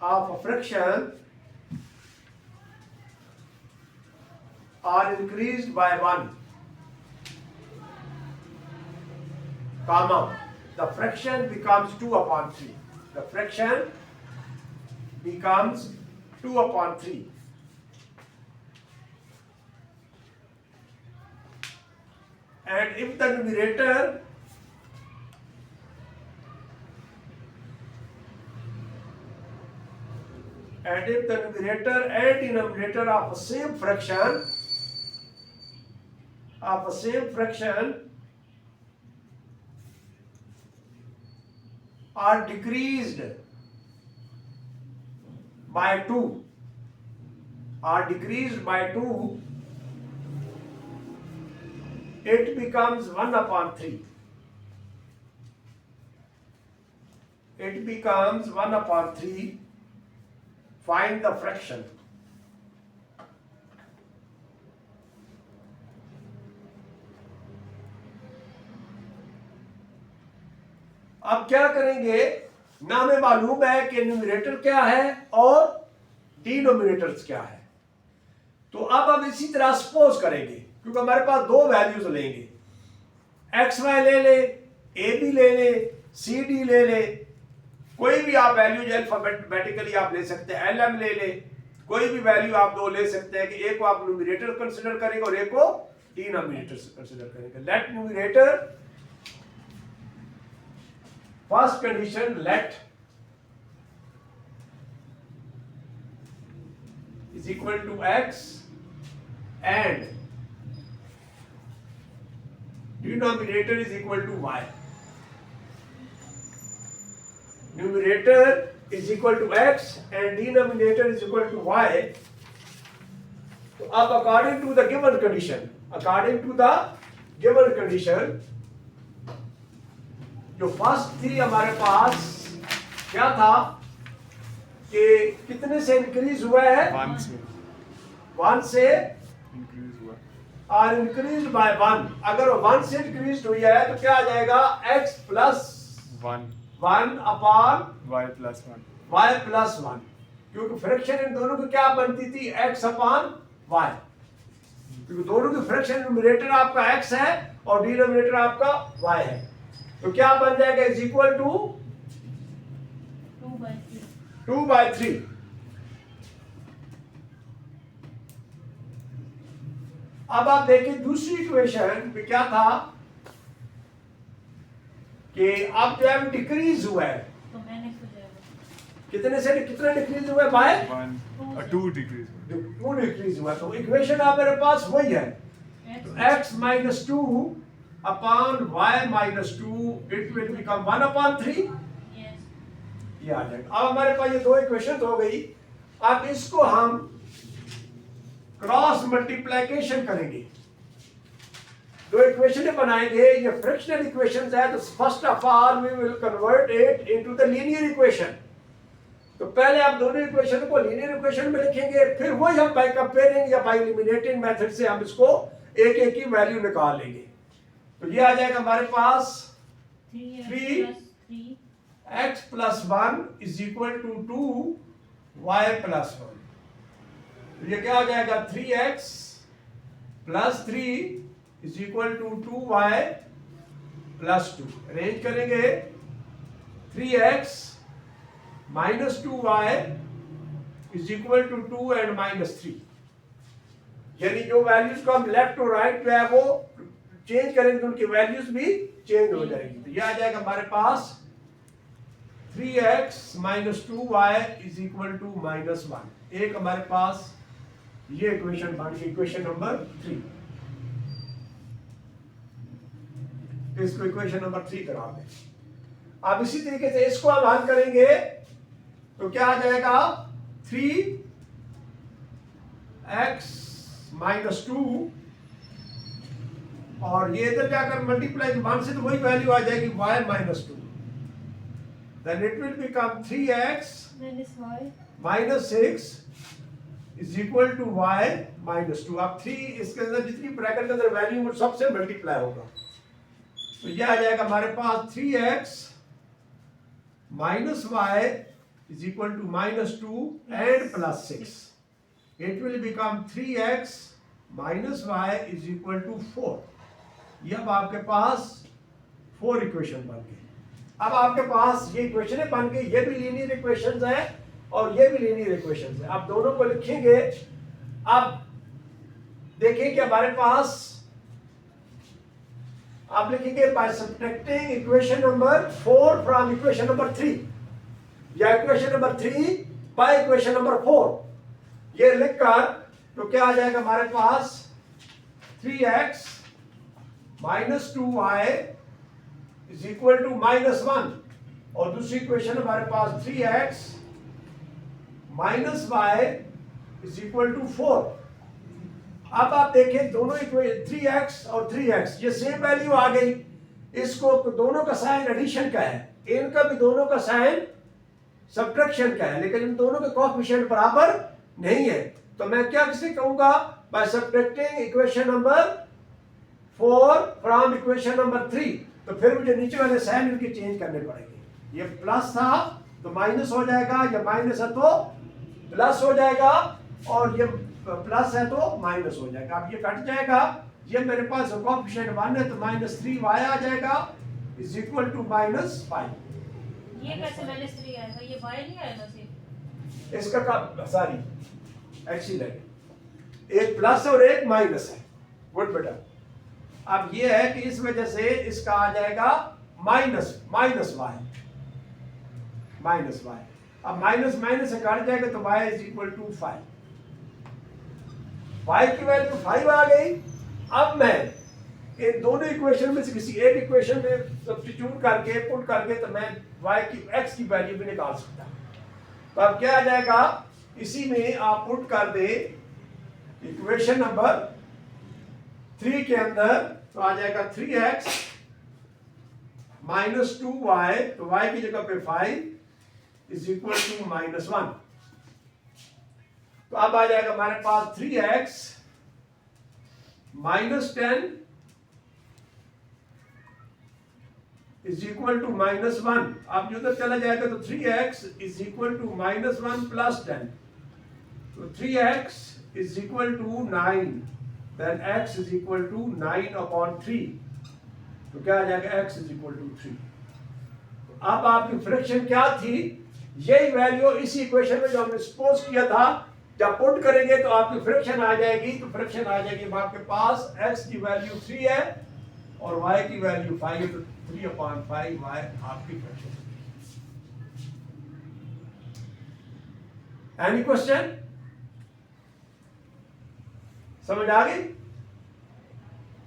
of a fraction are increased by 1, comma, the fraction becomes 2 upon 3. The fraction becomes 2 upon 3. And if the numerator and denominator of the same fraction are decreased by 2, it becomes 1 upon 3. It becomes 1 upon 3. Find the fraction. अब क्या करेंगे, ना हमें मालूम है कि numerator क्या है और डिनोमिनेटर्स क्या है, तो अब हम इसी तरह सपोज करेंगे, क्योंकि हमारे पास दो वैल्यूज लेंगे, एक्स वाई ले ले, ए बी ले ले, सी डी ले ले, कोई भी आप वैल्यूज अल्फाबेटिकली आप ले सकते हैं, एल एम ले ले, कोई भी वैल्यू आप दो ले सकते हैं कि एक को आप न्यूमरेटर कंसीडर करेंगे और एक को डिनोमिनेटर कंसीडर करेंगे. Let numerator, first condition, let is equal to x and denominator is equal to y. Numerator is equal to x and denominator is equal to y. So अब according to the given condition, जो first थी हमारे पास क्या था कि कितने से increase हुआ है, 1 से इंक्रीज हुआ, और इंक्रीज बाय 1. अगर 1 से इंक्रीज हुई है तो क्या आ जाएगा, x plus 1 upon y plus 1, क्योंकि फ्रैक्शन इन दोनों की क्या बनती थी, x अपॉन y, क्योंकि दोनों की फ्रैक्शन न्यूमरेटर आपका x है और डिनोमिनेटर आपका y है, तो क्या बन जाएगा, इज इक्वल टू 2/3. अब आप देखिए दूसरी इक्वेशन में क्या था कि अब जो है डिक्रीज हुआ है, तो मैंने कितने से कितना डिक्रीज हुआ है, बाय 2 डिक्रीज हुआ, 2 डिक्रीज हुआ. तो इक्वेशन आप मेरे पास वही है, तो x minus 2 upon y minus 2 it will become 1 upon 3. ये आ जाएगा. अब हमारे पास ये दो इक्वेशन हो गई. अब इसको हम क्रॉस मल्टीप्लिकेशन करेंगे, दो इक्वेशन बनाएंगे. ये फ्रैक्शनल इक्वेशंस है, तो first of all we will convert it into the linear equation. तो पहले आप दोनों इक्वेशन को लीनियर इक्वेशन में लिखेंगे, फिर वही हम बाय कंपेयरिंग या बाय एलिमिनेटिंग मेथड से हम इसको एक एक की वैल्यू निकाल लेंगे. तो ये आ जाएगा हमारे पास 3x plus 1 is equal to 2y plus 1. तो ये क्या हो जाएगा, 3x plus 3 is equal to 2y plus 2. Arrange करेंगे, 3x minus 2y is equal to 2 and minus 3. यानी जो वैल्यूज को हम लेफ्ट और राइट जो है वो चेंज करेंगे तो उनकी वैल्यूज भी चेंज हो जाएगी. तो ये आ जाएगा हमारे पास 3x minus 2y is equal to minus 1. एक हमारे पास ये इक्वेशन बन गई, इक्वेशन नंबर 3. इसको इक्वेशन नंबर 3 करा दें. अब इसी तरीके से इसको हम हल करेंगे तो क्या आ जाएगा, 3x minus 2 और ये इधर जाकर मल्टीप्लाई 1 से तो वही वैल्यू आ जाएगी y minus 2. Then it will become 3x minus 6 is equal to y minus 2. अब 3 इसके अंदर जितनी ब्रैकेट के अंदर वैल्यू वो सबसे मल्टीप्लाई होगा, तो ये आ जाएगा हमारे पास 3x minus y is equal to -2 and +6. It will become 3x minus y is equal to 4. ये अब आपके पास 4 इक्वेशन बन गई। अब आपके पास ये इक्वेशन बन गई, ये भी लीनियर इक्वेशंस है और ये भी लीनियर इक्वेशंस है। आप दोनों को लिखेंगे। अब देखिए कि हमारे पास आप लिखेंगे by subtracting equation number 4 from equation number 3 या equation number 3 by equation number 4। ये लिखकर तो क्या आ जाएगा हमारे पास 3x minus 2y is equal to -1 और दूसरी इक्वेशन हमारे पास 3x minus y is equal to 4। अब आप देखें दोनों इक्वेशन 3x और 3x ये सेम वैल्यू आ गई। इसको दोनों का साइन एडिशन का है, इनका भी दोनों का साइन सब्ट्रैक्शन का है, लेकिन इन दोनों के कोएफिशिएंट बराबर नहीं है। तो मैं क्या किसे कहूंगा by subtracting equation number 4 from equation number 3। तो फिर मुझे नीचे वाले साइन इनके चेंज करने पड़ेंगे। ये प्लस था तो माइनस हो जाएगा, या माइनस है तो प्लस हो जाएगा, और ये प्लस है तो माइनस हो जाएगा। अब ये कट जाएगा, ये मेरे पास कोएफिशिएंट 1 है तो -3y आ जाएगा इज इक्वल टू -5। ये कैसे -3 आएगा? ये y नहीं आएगा सिर्फ? इसका का सॉरी एक्सीलेंट, एक प्लस और एक माइनस है। गुड बेटा। अब ये है कि इस वजह से इसका आ जाएगा माइनस वाई। अब माइनस माइनस से काट जाएगा तो y is equal to 5। y की वैल्यू 5 आ गई। अब मैं इन दोनों इक्वेशन में से किसी एक इक्वेशन में सब्स्टिट्यूट करके पुट करके तो मैं y की x की वैल्यू भी निकाल सकता हूं। तो अब क्या आ जाएगा, इसी में आप पुट कर दे इक्वेशन नंबर 3 के अंदर, तो आ जाएगा 3x minus 2y, तो y की जगह पे 5 इज इक्वल टू -1। तो अब आ जाएगा हमारे पास 3x -10 इज इक्वल टू -1। अब उधर चला जाएगा तो 3x is equal to -1 plus 10, तो 3x is equal to 9, then x is equal to 9/3। तो क्या आ जाएगा x इज इक्वल टू 3। अब आपकी फ्रैक्शन क्या थी, यही वैल्यू इसी इक्वेशन में जो हमने सपोज किया था, जब पुट करेंगे तो आपकी फ्रैक्शन आ जाएगी। तो फ्रैक्शन आ जाएगी आपके पास x की वैल्यू 3 है और y की वैल्यू 5 है, तो 3/5 y आपकी फ्रैक्शन। Any question? समझ आ गई?